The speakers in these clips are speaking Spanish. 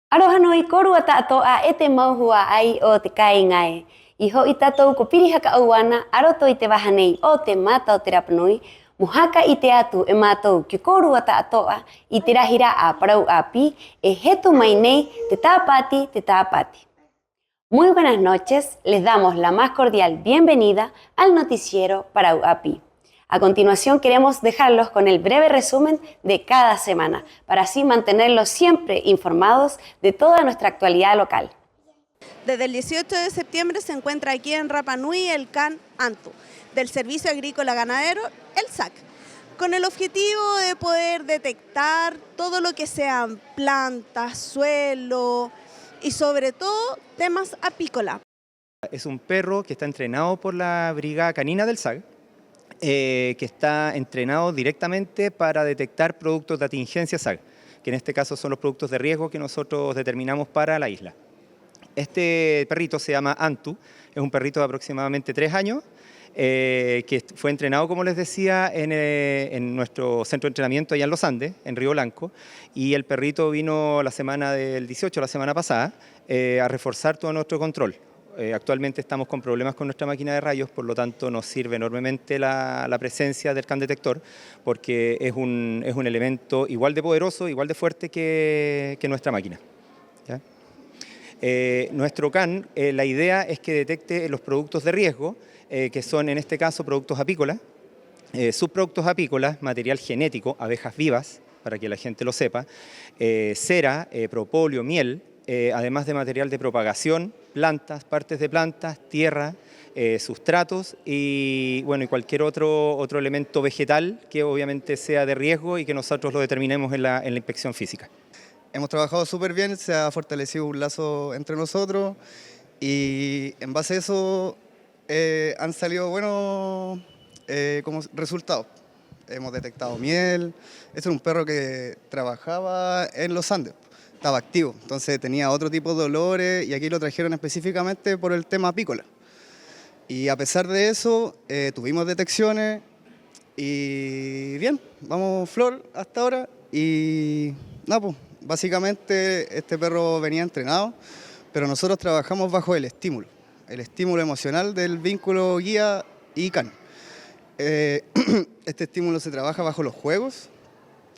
Aroha noi korua ta'atoa e te mauhua ai o te kaingai. I ho i tatou ko pirihaka auana aroto i te wahanei o te mātau te Rapanui, mohaka i te atu e mātou ki korua ta'atoa i te rahira a parau a pi e hetu mai nei te tāpati te tāpati. Muy buenas noches, les damos la más cordial bienvenida al noticiero Parau Api. A continuación queremos dejarlos con el breve resumen de cada semana, para así mantenerlos siempre informados de toda nuestra actualidad local. Desde el 18 de septiembre se encuentra aquí en Rapa Nui el CAN ANTU, del Servicio Agrícola Ganadero, el SAC, con el objetivo de poder detectar todo lo que sean plantas, suelo y sobre todo temas apícolas. Es un perro que está entrenado por la Brigada Canina del SAC, que está entrenado directamente para detectar productos de atingencia SAC, que en este caso son los productos de riesgo que nosotros determinamos para la isla. Este perrito se llama Antu, es un perrito de aproximadamente 3 años, que fue entrenado, como les decía, en nuestro centro de entrenamiento allá en Los Andes, en Río Blanco, y el perrito vino la semana del 18, la semana pasada, a reforzar todo nuestro control. Actualmente estamos con problemas con nuestra máquina de rayos, por lo tanto nos sirve enormemente la presencia del CAN detector, porque es un elemento igual de poderoso, igual de fuerte que nuestra máquina. ¿Ya? Nuestro CAN, la idea es que detecte los productos de riesgo, que son en este caso productos apícolas, subproductos apícolas, material genético, abejas vivas, para que la gente lo sepa, cera, propóleo, miel, además de material de propagación, plantas, partes de plantas, tierra, sustratos y, bueno, y cualquier otro elemento vegetal que obviamente sea de riesgo y que nosotros lo determinemos en la inspección física. Hemos trabajado súper bien, se ha fortalecido un lazo entre nosotros y en base a eso han salido buenos como resultados. Hemos detectado miel. Este es un perro que trabajaba en los Andes. Estaba activo, entonces tenía otro tipo de dolores y aquí lo trajeron específicamente por el tema apícola. Y a pesar de eso, tuvimos detecciones y bien, vamos Flor hasta ahora y nada, pues, básicamente este perro venía entrenado, pero nosotros trabajamos bajo el estímulo emocional del vínculo guía y can. Este estímulo se trabaja bajo los juegos.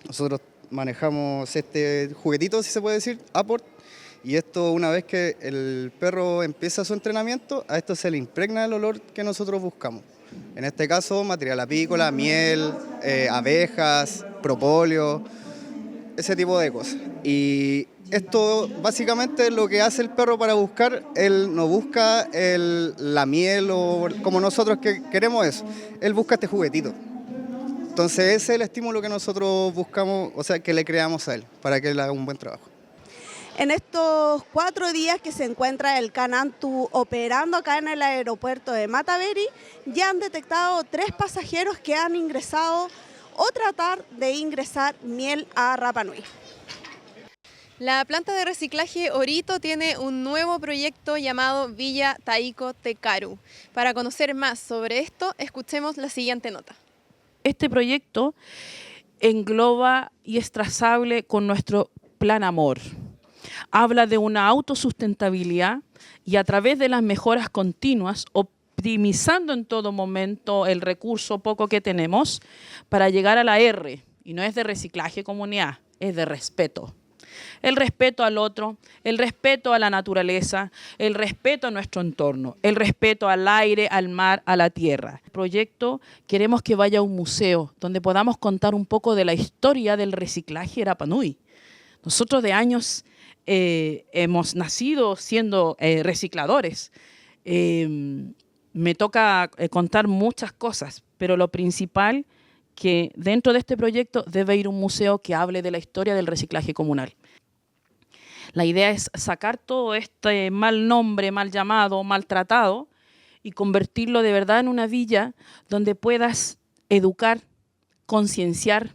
Nosotros manejamos este juguetito, si se puede decir, Apport, y esto una vez que el perro empieza su entrenamiento, a esto se le impregna el olor que nosotros buscamos. En este caso, material apícola, miel, abejas, propóleo, ese tipo de cosas. Y esto básicamente es lo que hace el perro para buscar, él no busca la miel o como nosotros que queremos eso, él busca este juguetito. Entonces ese es el estímulo que nosotros buscamos, o sea, que le creamos a él, para que él haga un buen trabajo. En estos 4 días que se encuentra el CAN ANTU operando acá en el aeropuerto de Mataveri, ya han detectado 3 pasajeros que han ingresado o tratar de ingresar miel a Rapa Nui. La planta de reciclaje Orito tiene un nuevo proyecto llamado Villa Taiko Tekaru. Para conocer más sobre esto, escuchemos la siguiente nota. Este proyecto engloba y es trazable con nuestro Plan Amor. Habla de una autosustentabilidad y a través de las mejoras continuas, optimizando en todo momento el recurso poco que tenemos para llegar a la R. Y no es de reciclaje comunidad, es de respeto. El respeto al otro, el respeto a la naturaleza, el respeto a nuestro entorno, el respeto al aire, al mar, a la tierra. El proyecto queremos que vaya a un museo donde podamos contar un poco de la historia del reciclaje en Rapa Nui. Nosotros de años hemos nacido siendo recicladores. Me toca contar muchas cosas, pero lo principal que dentro de este proyecto debe ir un museo que hable de la historia del reciclaje comunal. La idea es sacar todo este mal nombre, mal llamado, maltratado y convertirlo de verdad en una villa donde puedas educar, concienciar,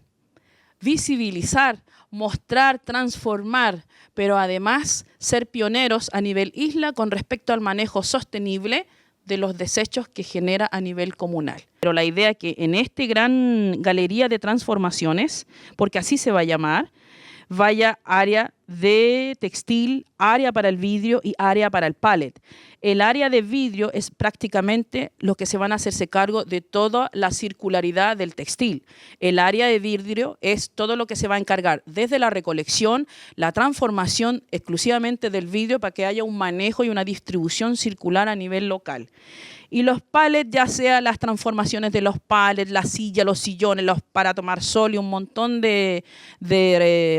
visibilizar, mostrar, transformar, pero además ser pioneros a nivel isla con respecto al manejo sostenible de los desechos que genera a nivel comunal. Pero la idea es que en esta gran galería de transformaciones, porque así se va a llamar, vaya área de textil, área para el vidrio y área para el pallet. El área de vidrio es prácticamente los que se van a hacerse cargo de toda la circularidad del textil. El área de vidrio es todo lo que se va a encargar desde la recolección, la transformación exclusivamente del vidrio para que haya un manejo y una distribución circular a nivel local. Y los pallets, ya sea las transformaciones de los pallets, la silla, los sillones, los para tomar sol y un montón de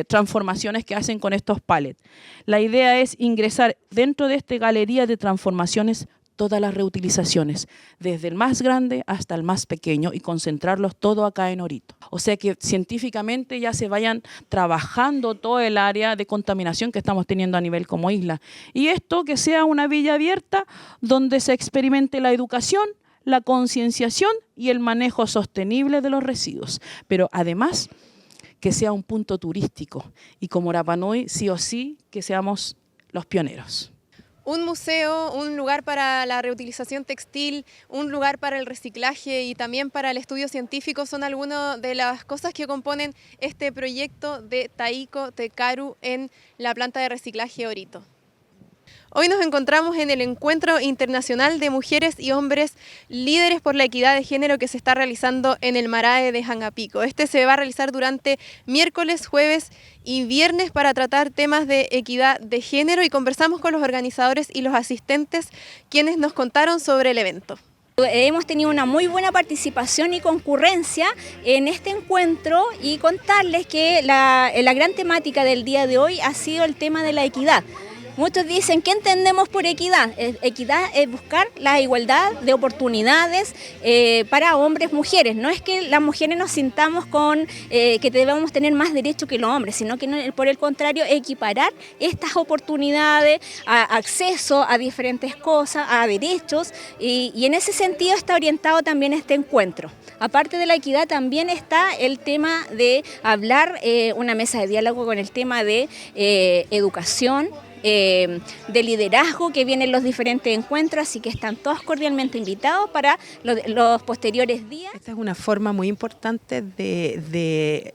transformaciones que hacen con estos pallets. La idea es ingresar dentro de esta galería de transformaciones todas las reutilizaciones, desde el más grande hasta el más pequeño y concentrarlos todo acá en Orito. O sea que científicamente ya se vayan trabajando todo el área de contaminación que estamos teniendo a nivel como isla. Y esto que sea una villa abierta donde se experimente la educación, la concienciación y el manejo sostenible de los residuos. Pero además que sea un punto turístico y como Rapa Nui sí o sí que seamos los pioneros. Un museo, un lugar para la reutilización textil, un lugar para el reciclaje y también para el estudio científico son algunas de las cosas que componen este proyecto de Taiko Te Karu en la planta de reciclaje Orito. Hoy nos encontramos en el Encuentro Internacional de Mujeres y Hombres Líderes por la Equidad de Género que se está realizando en el Marae de Jangapico. Este se va a realizar durante miércoles, jueves y viernes para tratar temas de equidad de género y conversamos con los organizadores y los asistentes quienes nos contaron sobre el evento. Hemos tenido una muy buena participación y concurrencia en este encuentro y contarles que la gran temática del día de hoy ha sido el tema de la equidad. Muchos dicen, ¿qué entendemos por equidad? Equidad es buscar la igualdad de oportunidades para hombres y mujeres. No es que las mujeres nos sintamos con que debemos tener más derechos que los hombres, sino que por el contrario, equiparar estas oportunidades, acceso a diferentes cosas, a derechos, y en ese sentido está orientado también este encuentro. Aparte de la equidad también está el tema de hablar, una mesa de diálogo con el tema de educación, de liderazgo que vienen los diferentes encuentros, así que están todos cordialmente invitados para los posteriores días. Esta es una forma muy importante de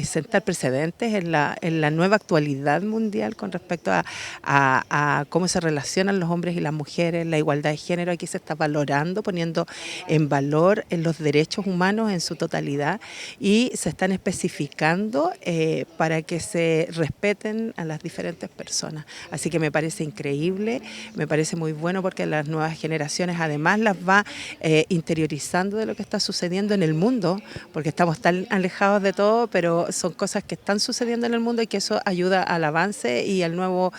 sentar precedentes en la nueva actualidad mundial con respecto a cómo se relacionan los hombres y las mujeres, la igualdad de género. Aquí se está valorando, poniendo en valor los derechos humanos en su totalidad y se están especificando para que se respeten a las diferentes personas. Así que me parece increíble, me parece muy bueno porque las nuevas generaciones además las va interiorizando de lo que está sucediendo en el mundo, porque estamos tan alejados de todo, pero son cosas que están sucediendo en el mundo y que eso ayuda al avance y al nuevo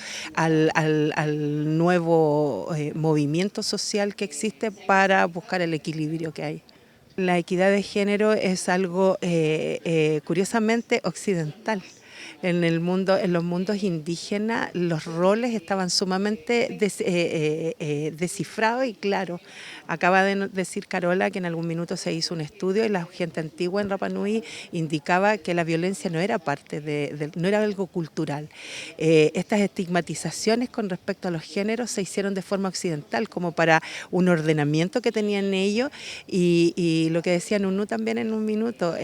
movimiento social que existe para buscar el equilibrio que hay. La equidad de género es algo curiosamente occidental. En los mundos indígenas los roles estaban sumamente descifrados y claros. Acaba de decir Carola que en algún minuto se hizo un estudio y la gente antigua en Rapa Nui indicaba que la violencia no era no era algo cultural. Estas estigmatizaciones con respecto a los géneros se hicieron de forma occidental como para un ordenamiento que tenían ellos y lo que decía Nunu también en un minuto,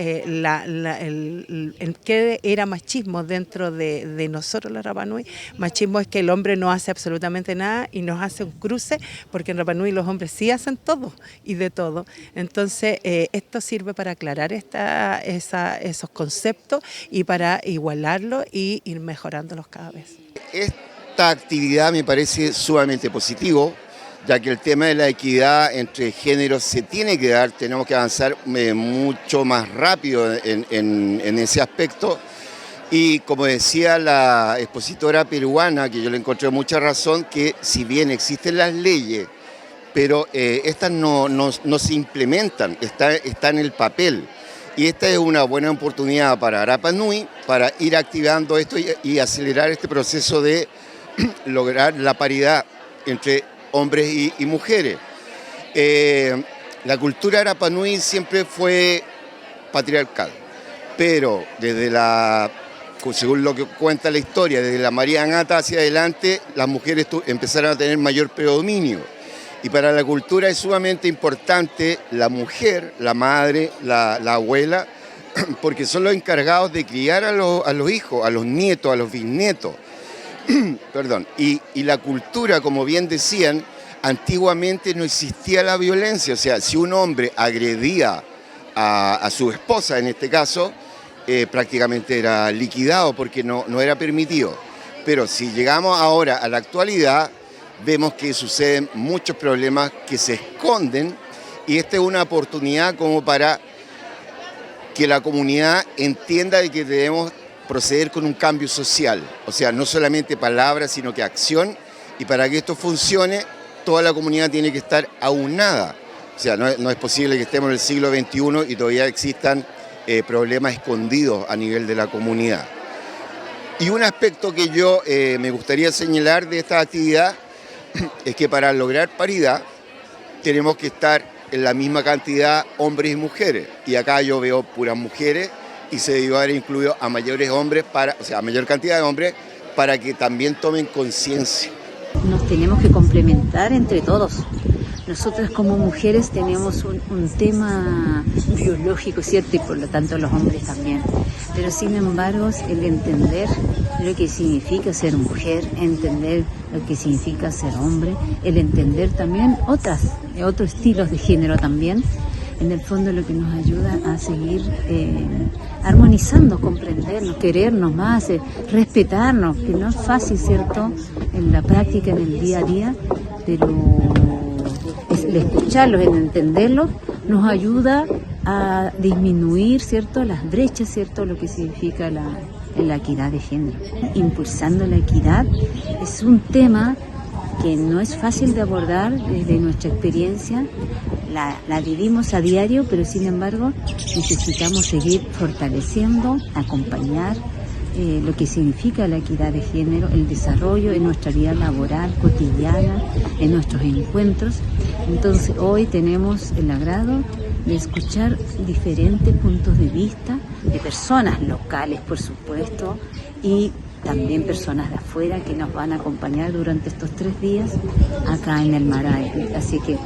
¿qué era machismo dentro de nosotros los Rapa Nui? Machismo es que el hombre no hace absolutamente nada y nos hace un cruce, porque en Rapa Nui los hombres sí hacen todo y de todo. Entonces esto sirve para aclarar esos conceptos y para igualarlos y ir mejorándolos cada vez. Esta actividad me parece sumamente positivo, ya que el tema de la equidad entre géneros se tiene que dar, tenemos que avanzar mucho más rápido en ese aspecto. Y como decía la expositora peruana, que yo le encontré mucha razón, que si bien existen las leyes, pero estas no se implementan, está en el papel. Y esta es una buena oportunidad para Rapa Nui, para ir activando esto y acelerar este proceso de lograr la paridad entre hombres y mujeres. La cultura de Rapa Nui siempre fue patriarcal, pero desde la según lo que cuenta la historia, desde la María Agata hacia adelante, las mujeres empezaron a tener mayor predominio. Y para la cultura es sumamente importante la mujer, la madre, la abuela, porque son los encargados de criar a los hijos, a los nietos, a los bisnietos. Perdón. Y la cultura, como bien decían, antiguamente no existía la violencia. O sea, si un hombre agredía a su esposa, en este caso, prácticamente era liquidado porque no era permitido. Pero si llegamos ahora a la actualidad, vemos que suceden muchos problemas que se esconden y esta es una oportunidad como para que la comunidad entienda de que debemos proceder con un cambio social. O sea, no solamente palabras, sino que acción. Y para que esto funcione, toda la comunidad tiene que estar aunada. O sea, no es posible que estemos en el siglo XXI y todavía existan problemas escondidos a nivel de la comunidad. Y un aspecto que yo me gustaría señalar de esta actividad es que para lograr paridad tenemos que estar en la misma cantidad hombres y mujeres. Y acá yo veo puras mujeres y se debió haber incluido a mayores hombres, a mayor cantidad de hombres, para que también tomen conciencia. Nos tenemos que complementar entre todos. Nosotras como mujeres tenemos un tema biológico, ¿cierto? Y por lo tanto los hombres también. Pero sin embargo, el entender lo que significa ser mujer, entender lo que significa ser hombre, el entender también otros estilos de género también, en el fondo lo que nos ayuda a seguir armonizando, comprendernos, querernos más, respetarnos, que no es fácil, ¿cierto? En la práctica, en el día a día, pero el escucharlos, el entenderlos, nos ayuda a disminuir, ¿cierto?, las brechas, ¿cierto?, lo que significa la equidad de género. Impulsando la equidad es un tema que no es fácil de abordar desde nuestra experiencia, la vivimos a diario, pero sin embargo necesitamos seguir fortaleciendo, acompañar lo que significa la equidad de género, el desarrollo en nuestra vida laboral, cotidiana, en nuestros encuentros. Entonces hoy tenemos el agrado de escuchar diferentes puntos de vista de personas locales, por supuesto, y también personas de afuera que nos van a acompañar durante estos 3 días acá en el Marae. Así que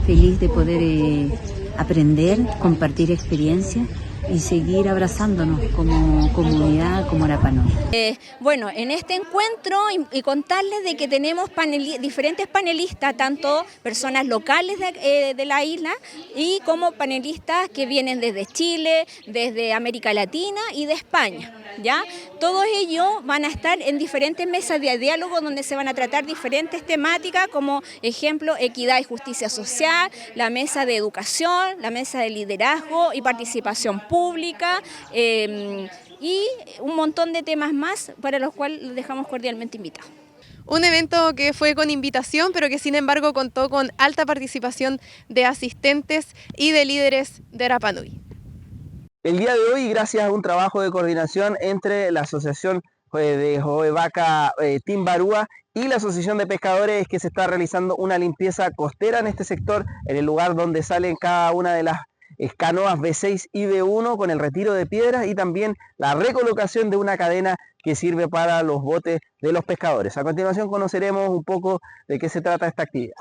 feliz de poder aprender, compartir experiencias y seguir abrazándonos como comunidad, como Rapa Nui. Bueno, en este encuentro y contarles de que tenemos diferentes panelistas, tanto personas locales de la isla y como panelistas que vienen desde Chile, desde América Latina y de España. ¿Ya? Todos ellos van a estar en diferentes mesas de diálogo donde se van a tratar diferentes temáticas, como ejemplo equidad y justicia social, la mesa de educación, la mesa de liderazgo y participación pública y un montón de temas más para los cuales los dejamos cordialmente invitados. Un evento que fue con invitación, pero que sin embargo contó con alta participación de asistentes y de líderes de Rapa Nui. El día de hoy, gracias a un trabajo de coordinación entre la Asociación de Jovevaca Timbarúa y la Asociación de Pescadores, es que se está realizando una limpieza costera en este sector, en el lugar donde salen cada una de las canoas B6 y B1 con el retiro de piedras y también la recolocación de una cadena que sirve para los botes de los pescadores. A continuación conoceremos un poco de qué se trata esta actividad.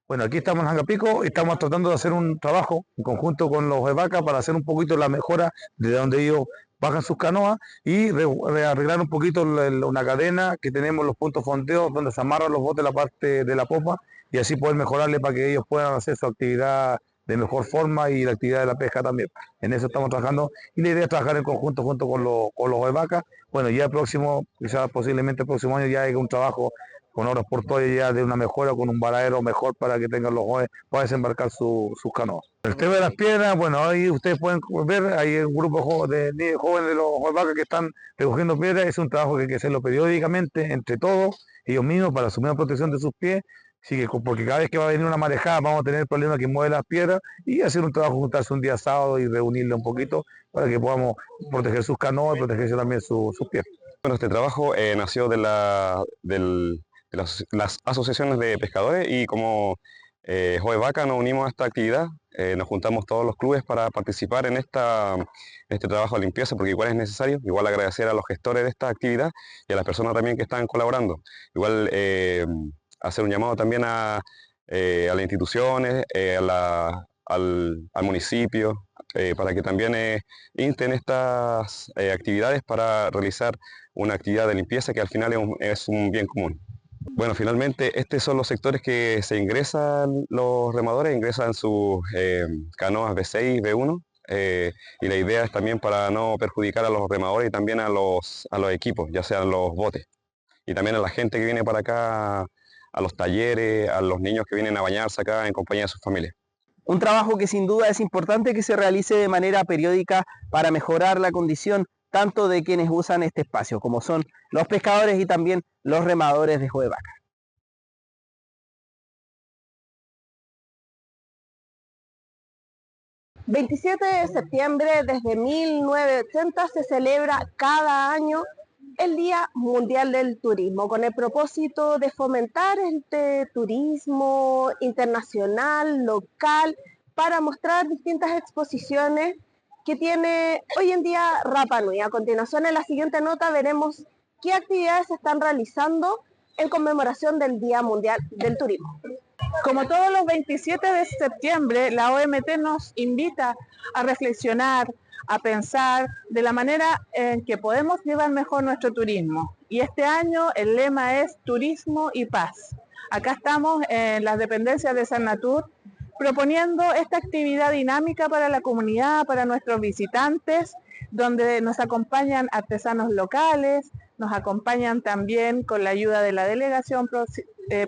Bueno, aquí estamos en Angapico y estamos tratando de hacer un trabajo en conjunto con los de vaca para hacer un poquito la mejora de donde ellos bajan sus canoas y arreglar un poquito una cadena que tenemos los puntos fondeos donde se amarran los botes la parte de la popa y así poder mejorarle para que ellos puedan hacer su actividad de mejor forma y la actividad de la pesca también. En eso estamos trabajando y la idea es trabajar en conjunto junto con los de vaca. Bueno, ya el próximo, quizás posiblemente el próximo año ya hay un trabajo con obras portuarias ya de una mejora, con un varadero mejor para que tengan los jóvenes para desembarcar sus canoas. El tema de las piedras, bueno, ahí ustedes pueden ver, hay un grupo de jóvenes de los vacas que están recogiendo piedras, es un trabajo que hay que hacerlo periódicamente entre todos, ellos mismos, para asumir la protección de sus pies, así que, porque cada vez que va a venir una marejada vamos a tener el problema que mueve las piedras y hacer un trabajo, juntarse un día sábado y reunirle un poquito para que podamos proteger sus canoas y protegerse también sus pies. Bueno, este trabajo nació de las asociaciones de pescadores y como Jovevaca nos unimos a esta actividad nos juntamos todos los clubes para participar en este trabajo de limpieza, porque igual es necesario. Igual agradecer a los gestores de esta actividad y a las personas también que están colaborando. Igual hacer un llamado también a las instituciones, al municipio, para que también insten estas actividades para realizar una actividad de limpieza que al final es un bien común. Bueno, finalmente estos son los sectores que se ingresan, los remadores ingresan sus canoas B6, B1, y la idea es también para no perjudicar a los remadores y también a los equipos, ya sean los botes, y también a la gente que viene para acá, a los talleres, a los niños que vienen a bañarse acá en compañía de sus familias. Un trabajo que sin duda es importante que se realice de manera periódica para mejorar la condición tanto de quienes usan este espacio, como son los pescadores y también los remadores de Joevaca. El 27 de septiembre desde 1980 se celebra cada año el Día Mundial del Turismo, con el propósito de fomentar este turismo internacional, local, para mostrar distintas exposiciones que tiene hoy en día Rapa Nui. A continuación, en la siguiente nota veremos qué actividades se están realizando en conmemoración del Día Mundial del Turismo. Como todos los 27 de septiembre, la OMT nos invita a reflexionar, a pensar de la manera en que podemos llevar mejor nuestro turismo. Y este año el lema es Turismo y Paz. Acá estamos en las dependencias de Sernatur proponiendo esta actividad dinámica para la comunidad, para nuestros visitantes, donde nos acompañan artesanos locales, nos acompañan también con la ayuda de la delegación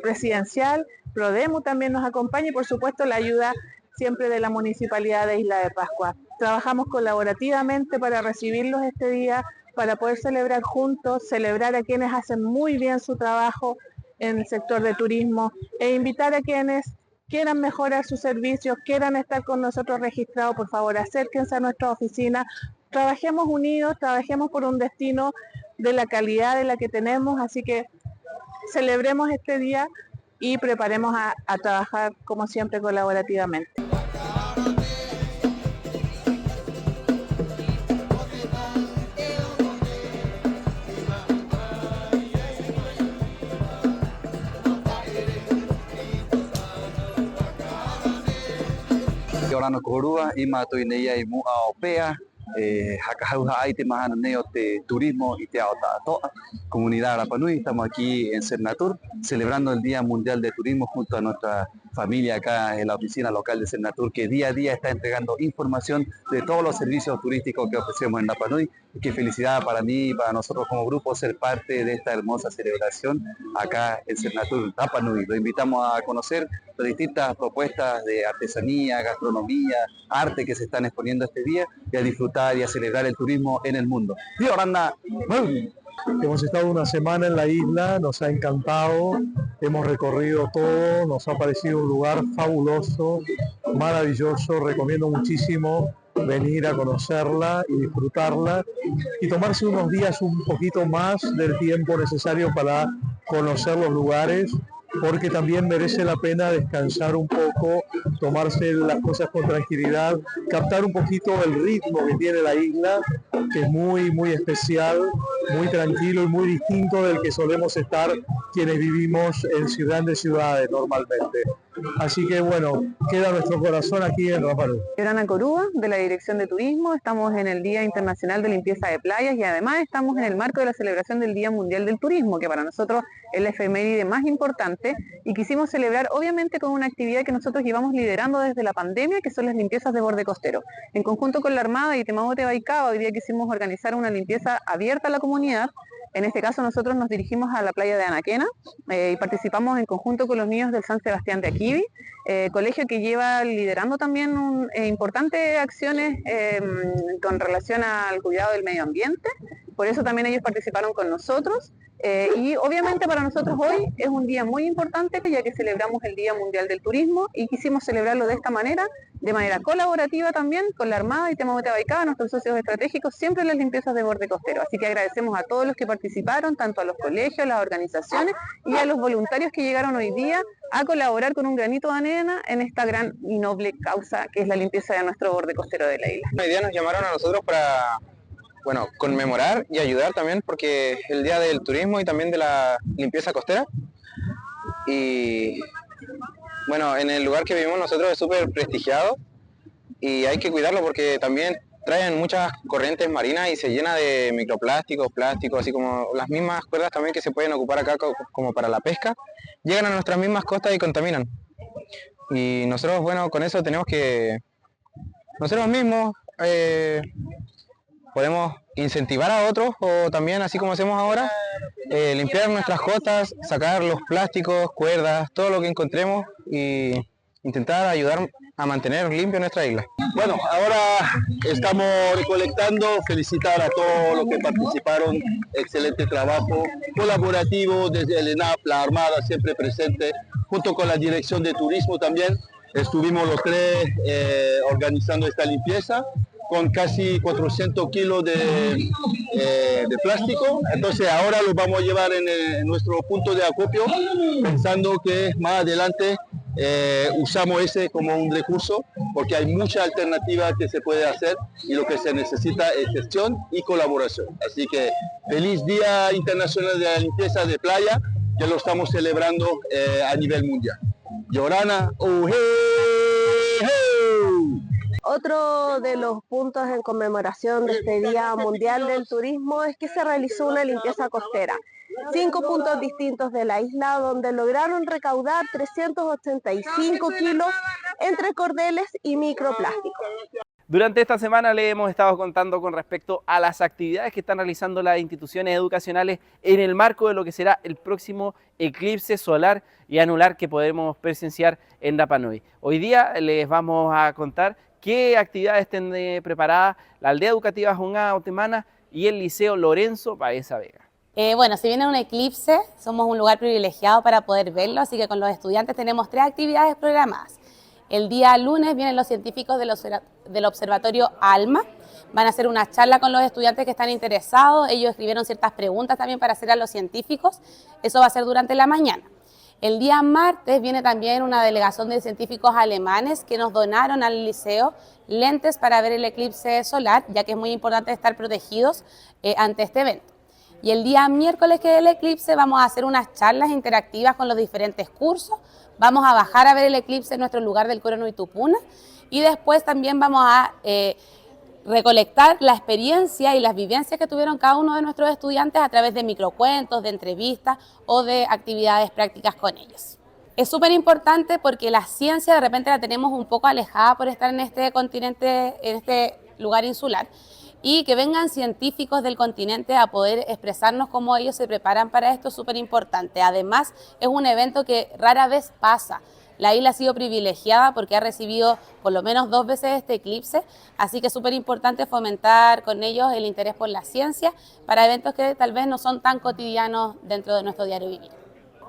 presidencial, Prodemu también nos acompaña y por supuesto la ayuda siempre de la Municipalidad de Isla de Pascua. Trabajamos colaborativamente para recibirlos este día, para poder celebrar juntos, celebrar a quienes hacen muy bien su trabajo en el sector de turismo e invitar a quienes quieran mejorar sus servicios, quieran estar con nosotros registrados, por favor acérquense a nuestra oficina, trabajemos unidos, trabajemos por un destino de la calidad de la que tenemos, así que celebremos este día y preparemos a trabajar como siempre colaborativamente. Orano Corúa, Ima Toineya y Mua Opea, Hakahauja Aite Mahana Neo de Turismo y Teaotatoa, Comunidad Rapa Nui. Estamos aquí en Sernatur celebrando el Día Mundial de Turismo junto a nuestra familia acá en la oficina local de Sernatur, que día a día está entregando información de todos los servicios turísticos que ofrecemos en Rapa Nui. Y qué felicidad para mí y para nosotros como grupo ser parte de esta hermosa celebración acá en Sernatur Rapa Nui. Lo invitamos a conocer las distintas propuestas de artesanía, gastronomía, arte que se están exponiendo este día y a disfrutar y a celebrar el turismo en el mundo. ¡Viva Oranda! Hemos estado una semana en la isla, nos ha encantado, hemos recorrido todo, nos ha parecido un lugar fabuloso, maravilloso, recomiendo muchísimo venir a conocerla y disfrutarla y tomarse unos días un poquito más del tiempo necesario para conocer los lugares, porque también merece la pena descansar un poco, tomarse las cosas con tranquilidad, captar un poquito el ritmo que tiene la isla, que es muy especial, muy tranquilo y muy distinto del que solemos estar quienes vivimos en grandes ciudades normalmente. Así que bueno, queda nuestro corazón aquí en Rapa Nui. Orano Corúa, de la Dirección de Turismo, estamos en el Día Internacional de Limpieza de Playas y además estamos en el marco de la celebración del Día Mundial del Turismo, que para nosotros es la efeméride más importante y quisimos celebrar obviamente con una actividad que nosotros llevamos liderando desde la pandemia, que son las limpiezas de borde costero. En conjunto con la Armada y Temamote Baikao, hoy día quisimos organizar una limpieza abierta a la comunidad. En este caso nosotros nos dirigimos a la playa de Anaquena y participamos en conjunto con los niños del San Sebastián de Aquivi, colegio que lleva liderando también importantes acciones con relación al cuidado del medio ambiente por eso también ellos participaron con nosotros. Y obviamente para nosotros hoy es un día muy importante, ya que celebramos el Día Mundial del Turismo y quisimos celebrarlo de manera colaborativa también con la Armada y Tema Baicaba, nuestros socios estratégicos, siempre en las limpiezas de borde costero. Así que agradecemos a todos los que participaron, tanto a los colegios, las organizaciones y a los voluntarios que llegaron hoy día a colaborar con un granito de arena en esta gran y noble causa que es la limpieza de nuestro borde costero de la isla. Hoy día nos llamaron a nosotros para conmemorar y ayudar también porque es el Día del Turismo y también de la limpieza costera. Y bueno, en el lugar que vivimos nosotros es súper prestigiado y hay que cuidarlo porque también traen muchas corrientes marinas y se llena de microplásticos, plásticos, así como las mismas cuerdas también que se pueden ocupar acá como para la pesca, llegan a nuestras mismas costas y contaminan. Y nosotros, bueno, con eso tenemos que nosotros mismos podemos incentivar a otros o también, así como hacemos ahora, limpiar nuestras costas, sacar los plásticos, cuerdas, todo lo que encontremos y intentar ayudar a mantener limpio nuestra isla. Bueno, ahora estamos recolectando, felicitar a todos los que participaron, excelente trabajo colaborativo desde el ENAP, la Armada siempre presente, junto con la Dirección de Turismo también. Estuvimos los tres organizando esta limpieza con casi 400 kilos de plástico. Entonces ahora lo vamos a llevar en nuestro punto de acopio, pensando que más adelante usamos ese como un recurso, porque hay muchas alternativas que se puede hacer y lo que se necesita es gestión y colaboración. Así que feliz Día Internacional de la Limpieza de Playa, que lo estamos celebrando a nivel mundial. Yorana, ¡Oje! Otro de los puntos en conmemoración de este Día Mundial del Turismo es que se realizó una limpieza costera. 5 puntos distintos de la isla donde lograron recaudar 385 kilos entre cordeles y microplásticos. Durante esta semana le hemos estado contando con respecto a las actividades que están realizando las instituciones educacionales en el marco de lo que será el próximo eclipse solar y anular que podremos presenciar en Rapa Nui. Hoy día les vamos a contar qué actividades tienen preparadas la Aldea Educativa Jung'a Otemana y el Liceo Lorenzo Baeza Vega. Bueno, si viene un eclipse, somos un lugar privilegiado para poder verlo, así que con los estudiantes tenemos 3 actividades programadas. El día lunes vienen los científicos del Observatorio ALMA, van a hacer una charla con los estudiantes que están interesados, ellos escribieron ciertas preguntas también para hacer a los científicos, eso va a ser durante la mañana. El día martes viene también una delegación de científicos alemanes que nos donaron al liceo lentes para ver el eclipse solar, ya que es muy importante estar protegidos ante este evento. Y el día miércoles, que es el eclipse, vamos a hacer unas charlas interactivas con los diferentes cursos, vamos a bajar a ver el eclipse en nuestro lugar del Coro Nuitupuna y después también vamos a recolectar la experiencia y las vivencias que tuvieron cada uno de nuestros estudiantes a través de microcuentos, de entrevistas o de actividades prácticas con ellos. Es súper importante porque la ciencia de repente la tenemos un poco alejada por estar en este continente, en este lugar insular, y que vengan científicos del continente a poder expresarnos cómo ellos se preparan para esto es súper importante. Además, es un evento que rara vez pasa. La isla ha sido privilegiada porque ha recibido por lo menos 2 veces este eclipse, así que es súper importante fomentar con ellos el interés por la ciencia para eventos que tal vez no son tan cotidianos dentro de nuestro diario vivir.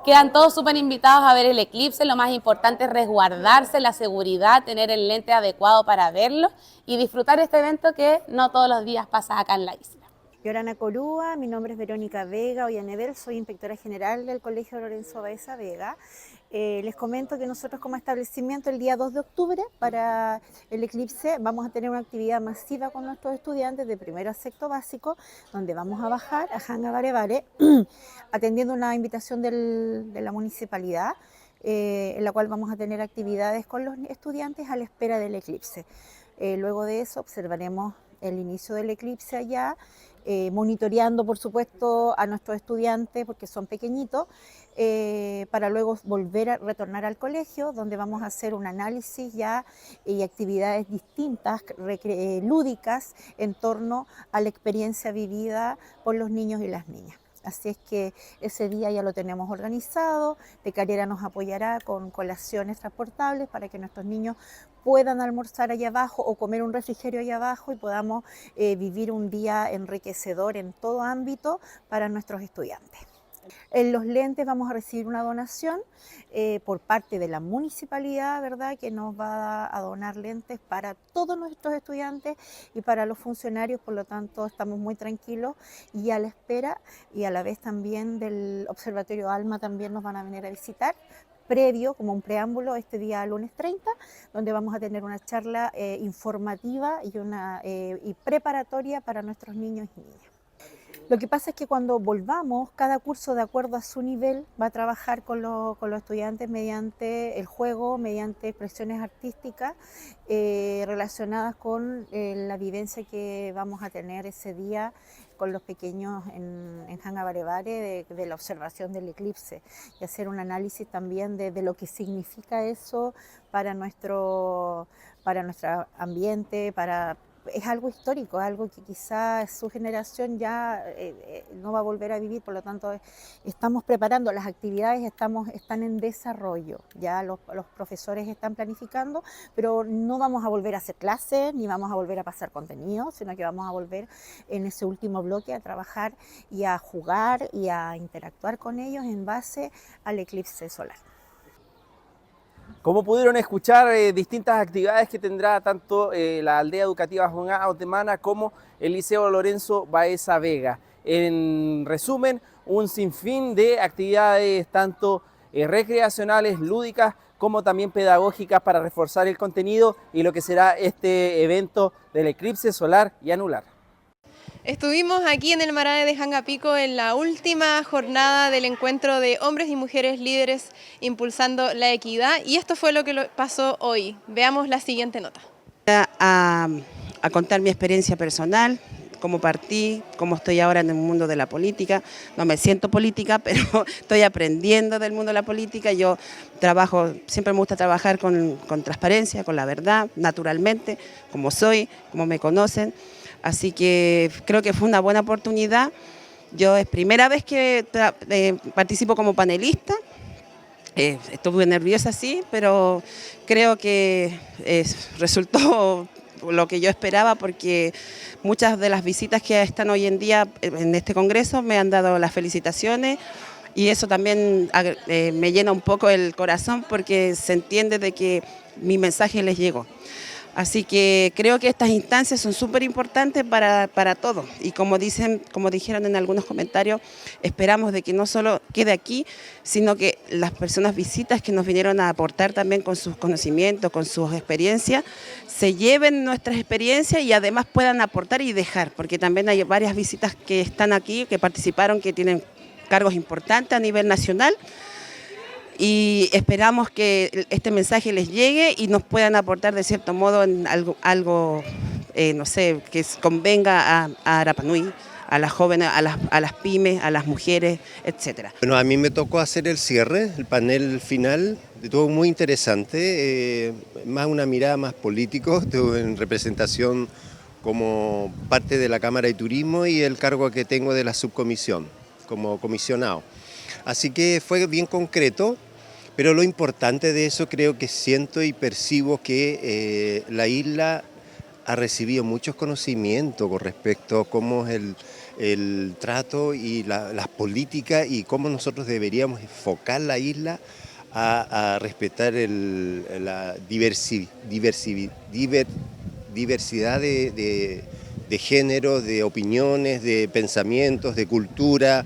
Quedan todos súper invitados a ver el eclipse, lo más importante es resguardarse la seguridad, tener el lente adecuado para verlo y disfrutar este evento que no todos los días pasa acá en la isla. Yorana Corúa, mi nombre es Verónica Vega Ollanedel, soy inspectora general del Colegio Lorenzo Baeza Vega. Les comento que nosotros como establecimiento el día 2 de octubre para el eclipse vamos a tener una actividad masiva con nuestros estudiantes de primero a sexto básico, donde vamos a bajar a Janga Barevare atendiendo una invitación de la municipalidad, en la cual vamos a tener actividades con los estudiantes a la espera del eclipse. Luego de eso observaremos el inicio del eclipse allá, monitoreando por supuesto a nuestros estudiantes porque son pequeñitos, para luego volver a retornar al colegio donde vamos a hacer un análisis ya y actividades distintas, lúdicas en torno a la experiencia vivida por los niños y las niñas. Así es que ese día ya lo tenemos organizado. Tecarera nos apoyará con colaciones transportables para que nuestros niños puedan almorzar allá abajo o comer un refrigerio allá abajo y podamos vivir un día enriquecedor en todo ámbito para nuestros estudiantes. En los lentes vamos a recibir una donación por parte de la municipalidad, ¿verdad?, que nos va a donar lentes para todos nuestros estudiantes y para los funcionarios, por lo tanto estamos muy tranquilos y a la espera, y a la vez también del Observatorio Alma también nos van a venir a visitar, previo, como un preámbulo, este día lunes 30, donde vamos a tener una charla informativa y preparatoria para nuestros niños y niñas. Lo que pasa es que cuando volvamos, cada curso de acuerdo a su nivel va a trabajar con los estudiantes mediante el juego, mediante expresiones artísticas relacionadas con la vivencia que vamos a tener ese día con los pequeños en Hangabarevare de la observación del eclipse y hacer un análisis también de lo que significa eso para nuestro ambiente, es algo histórico, algo que quizás su generación ya no va a volver a vivir, por lo tanto estamos preparando, las actividades están en desarrollo, ya los profesores están planificando, pero no vamos a volver a hacer clases, ni vamos a volver a pasar contenido, sino que vamos a volver en ese último bloque a trabajar y a jugar y a interactuar con ellos en base al eclipse solar. Como pudieron escuchar, distintas actividades que tendrá tanto la aldea educativa Juan Otemana como el Liceo Lorenzo Baeza Vega. En resumen, un sinfín de actividades tanto recreacionales, lúdicas, como también pedagógicas para reforzar el contenido y lo que será este evento del eclipse solar y anular. Estuvimos aquí en el Marade de Hangapico en la última jornada del encuentro de hombres y mujeres líderes impulsando la equidad y esto fue lo que pasó hoy. Veamos la siguiente nota. A contar mi experiencia personal, cómo partí, cómo estoy ahora en el mundo de la política. No me siento política, pero estoy aprendiendo del mundo de la política. Yo trabajo, siempre me gusta trabajar con transparencia, con la verdad, naturalmente, como soy, como me conocen. Así que creo que fue una buena oportunidad. Yo es primera vez que participo como panelista. Estuve nerviosa, sí, pero creo que resultó lo que yo esperaba porque muchas de las visitas que están hoy en día en este congreso me han dado las felicitaciones y eso también me llena un poco el corazón porque se entiende de que mi mensaje les llegó. Así que creo que estas instancias son súper importantes para todos y como dijeron en algunos comentarios, esperamos de que no solo quede aquí, sino que las personas visitas que nos vinieron a aportar también con sus conocimientos, con sus experiencias, se lleven nuestras experiencias y además puedan aportar y dejar, porque también hay varias visitas que están aquí, que participaron, que tienen cargos importantes a nivel nacional. Y esperamos que este mensaje les llegue y nos puedan aportar de cierto modo en algo no sé, que convenga a Rapa Nui, a las jóvenes, a las pymes, a las mujeres, etcétera. Bueno, a mí me tocó hacer el cierre, el panel final, estuvo muy interesante, más una mirada más político, estuve en representación como parte de la Cámara de Turismo y el cargo que tengo de la subcomisión, como comisionado. Así que fue bien concreto, pero lo importante de eso creo que siento y percibo que la isla ha recibido muchos conocimientos con respecto a cómo es el trato y las políticas y cómo nosotros deberíamos enfocar la isla a respetar la diversidad de géneros, de opiniones, de pensamientos, de cultura.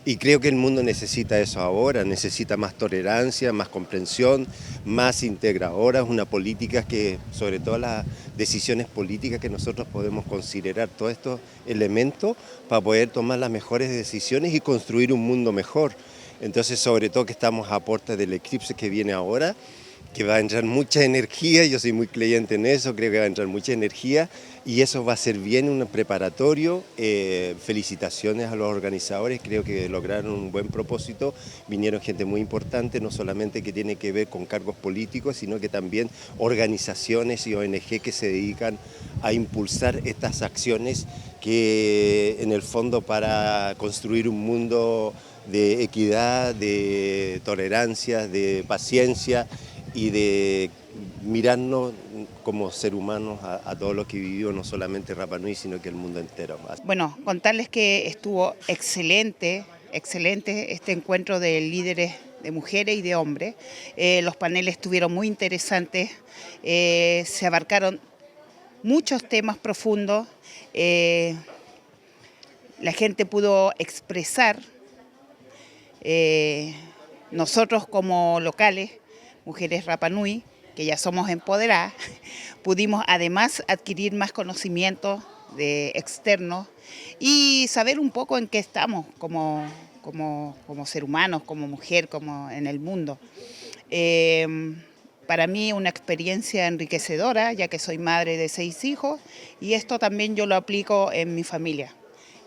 Y creo que el mundo necesita eso ahora, necesita más tolerancia, más comprensión, más integradoras, una política que, sobre todo las decisiones políticas que nosotros podemos considerar todos estos elementos para poder tomar las mejores decisiones y construir un mundo mejor. Entonces, sobre todo que estamos a puerta del eclipse que viene ahora que va a entrar mucha energía, yo soy muy creyente en eso, creo que va a entrar mucha energía y eso va a ser bien un preparatorio. Felicitaciones a los organizadores, creo que lograron un buen propósito, vinieron gente muy importante, no solamente que tiene que ver con cargos políticos, sino que también organizaciones y ONG que se dedican a impulsar estas acciones que en el fondo para construir un mundo de equidad, de tolerancia, de paciencia y de mirarnos como ser humanos a todo lo que vivió no solamente Rapa Nui, sino que el mundo entero. Bueno, contarles que estuvo excelente este encuentro de líderes de mujeres y de hombres. Los paneles estuvieron muy interesantes, se abarcaron muchos temas profundos, la gente pudo expresar, nosotros como locales, mujeres Rapa Nui, que ya somos empoderadas, pudimos además adquirir más conocimientos externos y saber un poco en qué estamos como ser humanos, como mujer, como en el mundo. Para mí una experiencia enriquecedora, ya que soy madre de 6 hijos y esto también yo lo aplico en mi familia,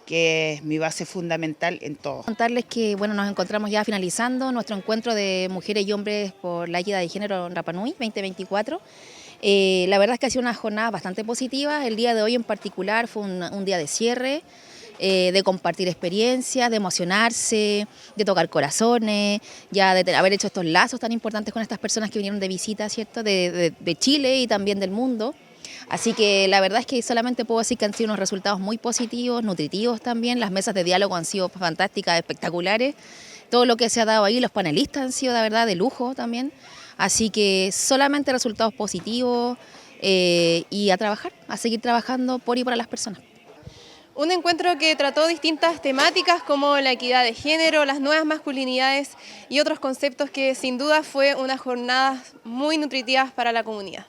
que es mi base fundamental en todo. Contarles que bueno, nos encontramos ya finalizando nuestro encuentro de mujeres y hombres por la equidad de género en Rapa Nui 2024. La verdad es que ha sido una jornada bastante positiva. El día de hoy en particular fue un día de cierre, de compartir experiencias, de emocionarse, de tocar corazones, ya de haber hecho estos lazos tan importantes con estas personas que vinieron de visita, ¿cierto? De Chile y también del mundo. Así que la verdad es que solamente puedo decir que han sido unos resultados muy positivos, nutritivos también. Las mesas de diálogo han sido fantásticas, espectaculares. Todo lo que se ha dado ahí, los panelistas han sido de verdad de lujo también. Así que solamente resultados positivos y a trabajar, a seguir trabajando por y para las personas. Un encuentro que trató distintas temáticas como la equidad de género, las nuevas masculinidades y otros conceptos que sin duda fue una jornada muy nutritiva para la comunidad.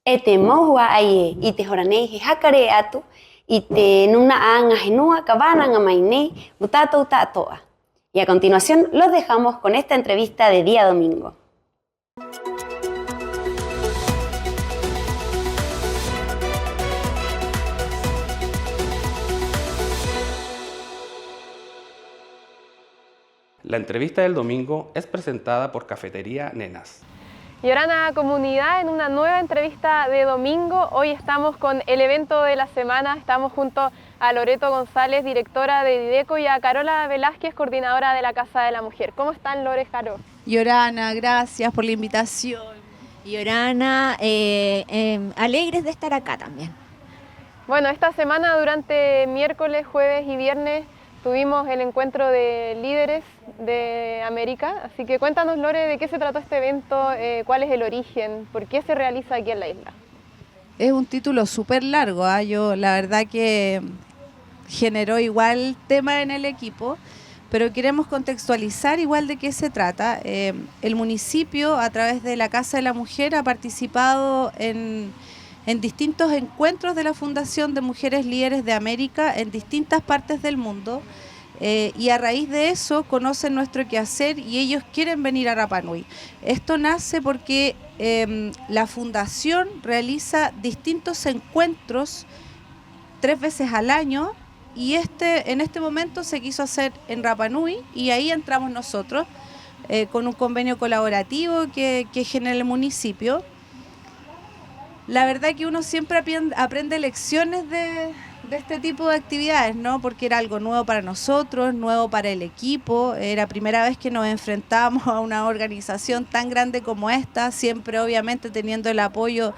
Ete mohua aye ite horanei he hakare atu ite nuna anga genua cabana ngamaine mutato utatoa. Y a continuación los dejamos con esta entrevista de día domingo. La entrevista del domingo es presentada por Cafetería Nenas. Yorana Comunidad, en una nueva entrevista de domingo. Hoy estamos con el evento de la semana. Estamos junto a Loreto González, directora de Dideco, y a Carola Velázquez, coordinadora de la Casa de la Mujer. ¿Cómo están, Lore, Caro? Yorana, gracias por la invitación. Yorana, alegres de estar acá también. Bueno, esta semana durante miércoles, jueves y viernes tuvimos el encuentro de líderes de América, así que cuéntanos, Lore, de qué se trató este evento, cuál es el origen, por qué se realiza aquí en la isla. Es un título súper largo, yo la verdad que generó igual tema en el equipo, pero queremos contextualizar igual de qué se trata. El municipio, a través de la Casa de la Mujer, ha participado en distintos encuentros de la Fundación de Mujeres Líderes de América en distintas partes del mundo, y a raíz de eso conocen nuestro quehacer y ellos quieren venir a Rapa Nui. Esto nace porque la Fundación realiza distintos encuentros 3 veces al año y en este momento se quiso hacer en Rapa Nui y ahí entramos nosotros con un convenio colaborativo que genera el municipio. La verdad que uno siempre aprende lecciones de este tipo de actividades, ¿no? Porque era algo nuevo para nosotros, nuevo para el equipo. Era primera vez que nos enfrentábamos a una organización tan grande como esta, siempre obviamente teniendo el apoyo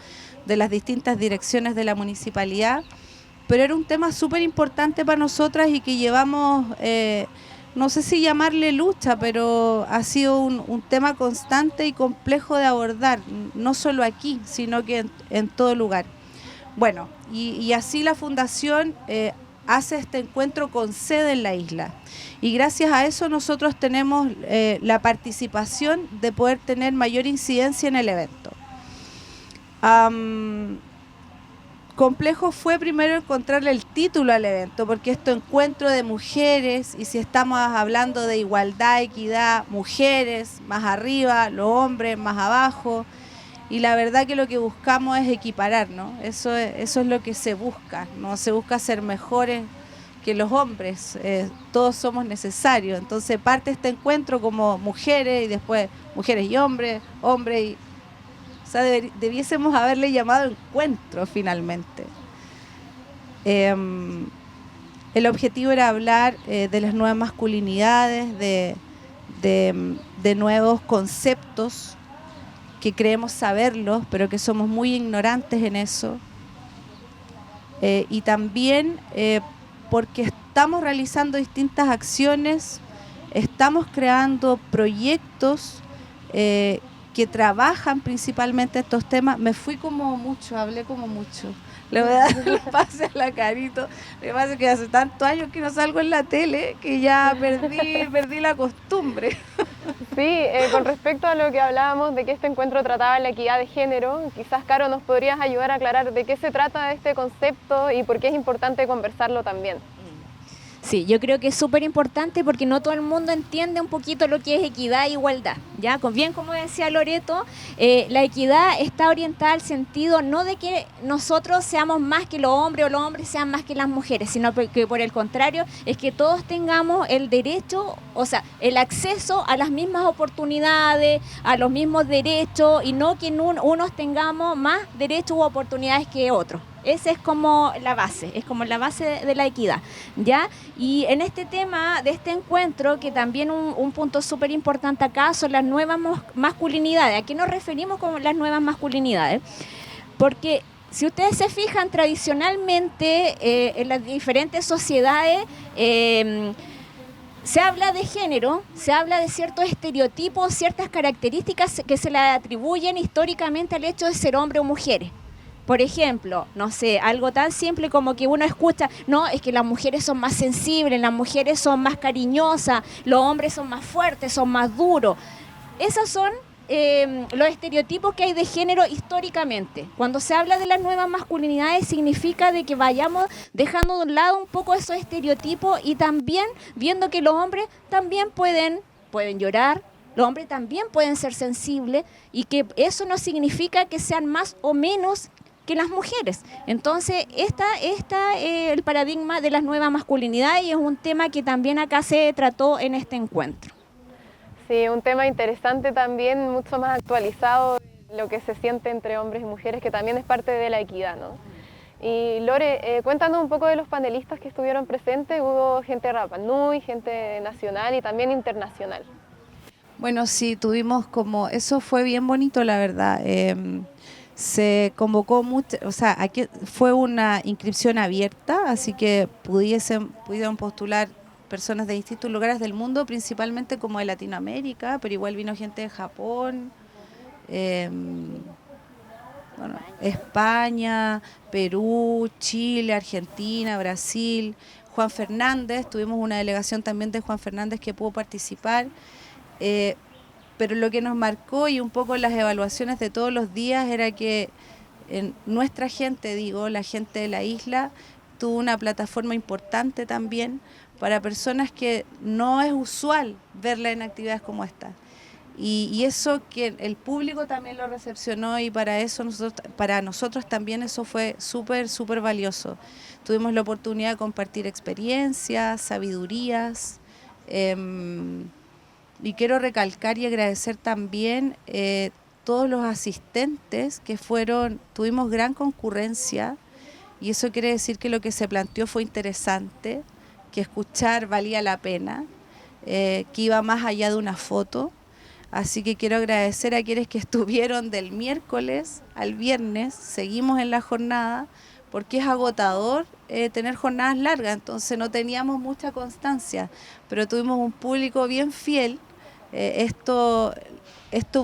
de las distintas direcciones de la municipalidad. Pero era un tema súper importante para nosotras y que llevamos, no sé si llamarle lucha, pero ha sido un tema constante y complejo de abordar, no solo aquí, sino que en todo lugar. Bueno, y así la Fundación hace este encuentro con sede en la isla. Y gracias a eso nosotros tenemos la participación de poder tener mayor incidencia en el evento. complejo fue primero encontrarle el título al evento, porque esto encuentro de mujeres, y si estamos hablando de igualdad, equidad, mujeres más arriba, los hombres más abajo, y la verdad que lo que buscamos es equiparar, ¿no? Eso es lo que se busca, no se busca ser mejores que los hombres, todos somos necesarios. Entonces parte este encuentro como mujeres y después mujeres y hombres, hombres y... O sea, debiésemos haberle llamado encuentro finalmente. El objetivo era hablar de las nuevas masculinidades, de nuevos conceptos que creemos saberlos, pero que somos muy ignorantes en eso. Y también porque estamos realizando distintas acciones, estamos creando proyectos que trabajan principalmente estos temas. Me fui como mucho, hablé como mucho. Le voy a dar el pase a la Carito. Lo que pasa es que hace tantos años que no salgo en la tele que ya perdí la costumbre. Sí, con respecto a lo que hablábamos de que este encuentro trataba la equidad de género, quizás, Caro, nos podrías ayudar a aclarar de qué se trata este concepto y por qué es importante conversarlo también. Sí, yo creo que es súper importante porque no todo el mundo entiende un poquito lo que es equidad e igualdad, ¿ya? Bien como decía Loreto, la equidad está orientada al sentido no de que nosotros seamos más que los hombres o los hombres sean más que las mujeres, sino que por el contrario es que todos tengamos el derecho, o sea, el acceso a las mismas oportunidades, a los mismos derechos y no que unos tengamos más derechos u oportunidades que otros. Esa es como la base, de la equidad, ¿ya? Y en este tema de este encuentro, que también un punto súper importante acá son las nuevas masculinidades. ¿A qué nos referimos con las nuevas masculinidades? Porque si ustedes se fijan, tradicionalmente en las diferentes sociedades se habla de género, se habla de ciertos estereotipos, ciertas características que se le atribuyen históricamente al hecho de ser hombre o mujeres. Por ejemplo, no sé, algo tan simple como que uno escucha, no, es que las mujeres son más sensibles, las mujeres son más cariñosas, los hombres son más fuertes, son más duros. Esos son los estereotipos que hay de género históricamente. Cuando se habla de las nuevas masculinidades significa de que vayamos dejando de un lado un poco esos estereotipos y también viendo que los hombres también pueden llorar, los hombres también pueden ser sensibles y que eso no significa que sean más o menos que las mujeres. Entonces, el paradigma de las nuevas masculinidades y es un tema que también acá se trató en este encuentro. Sí, un tema interesante también, mucho más actualizado, lo que se siente entre hombres y mujeres, que también es parte de la equidad, ¿no? Y Lore, cuéntanos un poco de los panelistas que estuvieron presentes. Hubo gente de Rapa Nui, gente nacional y también internacional. Bueno, sí, tuvimos eso fue bien bonito, la verdad. Se convocó mucho, o sea, aquí fue una inscripción abierta, así que pudieron postular personas de distintos lugares del mundo, principalmente como de Latinoamérica, pero igual vino gente de Japón, España, Perú, Chile, Argentina, Brasil, Juan Fernández, tuvimos una delegación también de Juan Fernández que pudo participar. Pero lo que nos marcó y un poco las evaluaciones de todos los días era que nuestra gente, la gente de la isla, tuvo una plataforma importante también para personas que no es usual verla en actividades como esta. Y eso que el público también lo recepcionó y para nosotros también eso fue súper, súper valioso. Tuvimos la oportunidad de compartir experiencias, sabidurías, y quiero recalcar y agradecer también todos los asistentes que tuvimos gran concurrencia y eso quiere decir que lo que se planteó fue interesante, que escuchar valía la pena, que iba más allá de una foto. Así que quiero agradecer a quienes que estuvieron del miércoles al viernes, seguimos en la jornada, porque es agotador tener jornadas largas, entonces no teníamos mucha constancia, pero tuvimos un público bien fiel. Esto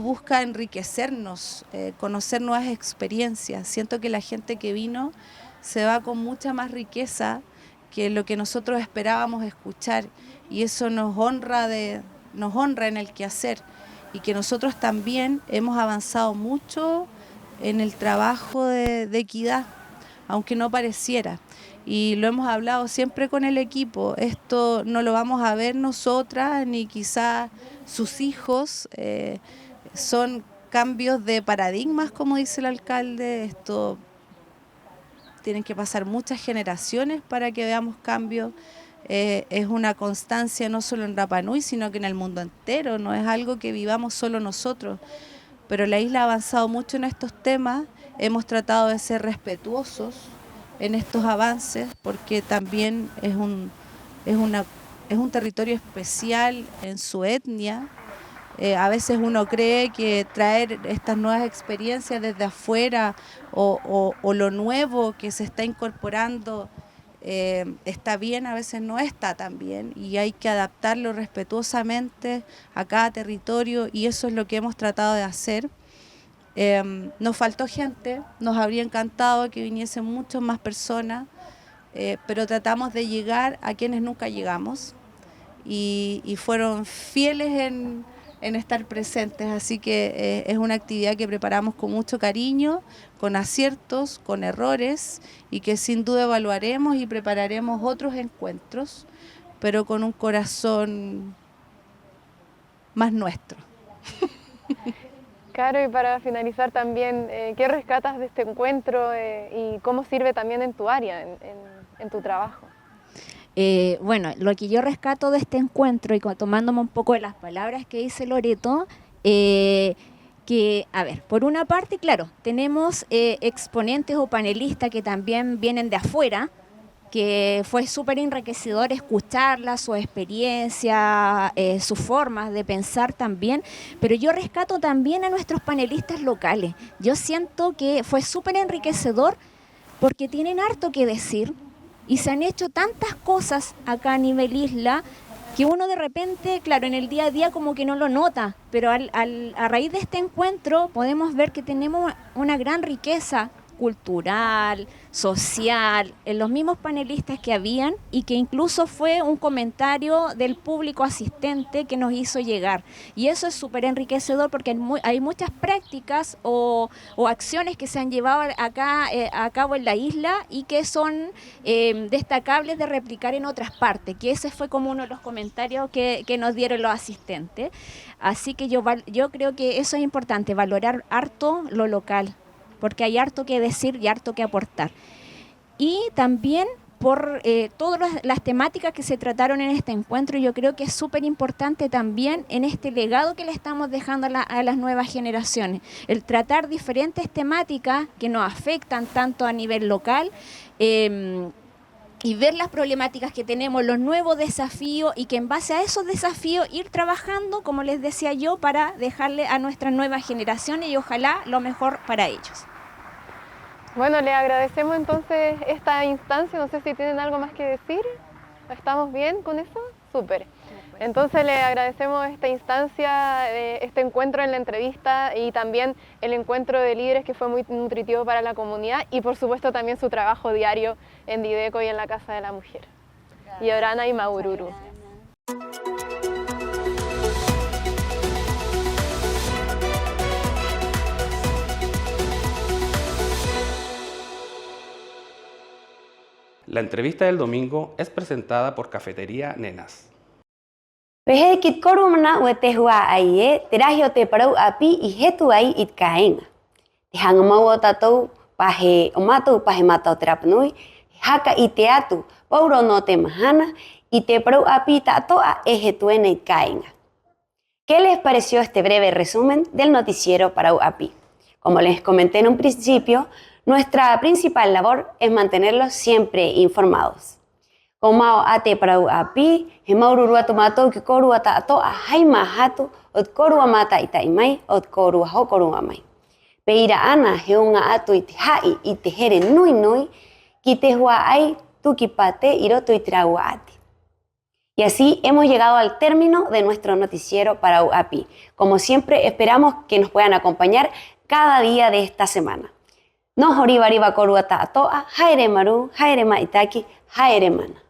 busca enriquecernos, conocer nuevas experiencias. Siento que la gente que vino se va con mucha más riqueza que lo que nosotros esperábamos escuchar y eso nos honra en el quehacer y que nosotros también hemos avanzado mucho en el trabajo de equidad, aunque no pareciera. Y lo hemos hablado siempre con el equipo, esto no lo vamos a ver nosotras ni quizás sus hijos, son cambios de paradigmas, como dice el alcalde, esto tienen que pasar muchas generaciones para que veamos cambios, es una constancia no solo en Rapa Nui, sino que en el mundo entero, no es algo que vivamos solo nosotros, pero la isla ha avanzado mucho en estos temas, hemos tratado de ser respetuosos en estos avances, porque también es un territorio especial en su etnia. A veces uno cree que traer estas nuevas experiencias desde afuera o lo nuevo que se está incorporando está bien, a veces no está tan bien y hay que adaptarlo respetuosamente a cada territorio y eso es lo que hemos tratado de hacer. Nos faltó gente, nos habría encantado que viniesen muchas más personas, pero tratamos de llegar a quienes nunca llegamos y fueron fieles en estar presentes, así que es una actividad que preparamos con mucho cariño, con aciertos, con errores y que sin duda evaluaremos y prepararemos otros encuentros, pero con un corazón más nuestro. Caro, y para finalizar también, ¿qué rescatas de este encuentro y cómo sirve también en tu área, en tu trabajo? Bueno, lo que yo rescato de este encuentro y tomándome un poco de las palabras que dice Loreto, que, a ver, por una parte, claro, tenemos exponentes o panelistas que también vienen de afuera, que fue súper enriquecedor escucharlas, su experiencia, sus formas de pensar también, pero yo rescato también a nuestros panelistas locales. Yo siento que fue súper enriquecedor porque tienen harto que decir y se han hecho tantas cosas acá a nivel isla que uno de repente, claro, en el día a día como que no lo nota, pero a raíz de este encuentro podemos ver que tenemos una gran riqueza cultural, social, en los mismos panelistas que habían y que incluso fue un comentario del público asistente que nos hizo llegar. Y eso es súper enriquecedor porque hay muchas prácticas o acciones que se han llevado acá a cabo en la isla y que son destacables de replicar en otras partes, que ese fue como uno de los comentarios que nos dieron los asistentes. Así que yo creo que eso es importante, valorar harto lo local, porque hay harto que decir y harto que aportar. Y también por todas las temáticas que se trataron en este encuentro, yo creo que es súper importante también en este legado que le estamos dejando a las nuevas generaciones, el tratar diferentes temáticas que nos afectan tanto a nivel local, y ver las problemáticas que tenemos, los nuevos desafíos y que en base a esos desafíos ir trabajando, como les decía yo, para dejarle a nuestras nuevas generaciones y ojalá lo mejor para ellos. Bueno, le agradecemos entonces esta instancia, no sé si tienen algo más que decir, ¿estamos bien con eso? Súper. Entonces le agradecemos esta instancia, este encuentro en la entrevista y también el encuentro de líderes que fue muy nutritivo para la comunidad y por supuesto también su trabajo diario en Dideco y en la Casa de la Mujer. Y Orana y Maururu. La entrevista del domingo es presentada por Cafetería Nenas. Pehe kit korumna wete hua aie terahio te parau api i hetu ai it kaenga. Te hangamau tatou pahe omatu pahe matau Rapa Nui haka i te atu pauro no te mahana y te parau api tatoa e hetuene it kaenga. ¿Qué les pareció este breve resumen del noticiero Parau Api? Como les comenté en un principio, nuestra principal labor es mantenerlos siempre informados. Komao ate Parau Api, he maururu atu matou ki koru ata ato a haima hatu ot koru amata ita imai ot koru ho koru amai. Peira ana he unga atu iti hai ite here nui nui ki te hua ai tuki pate iroto itraua ati. Y así hemos llegado al término de nuestro noticiero Parau Api. Como siempre, esperamos que nos puedan acompañar cada día de esta semana. No horibariba koru ata atoa, haere maru, haere maitaki, haere mana.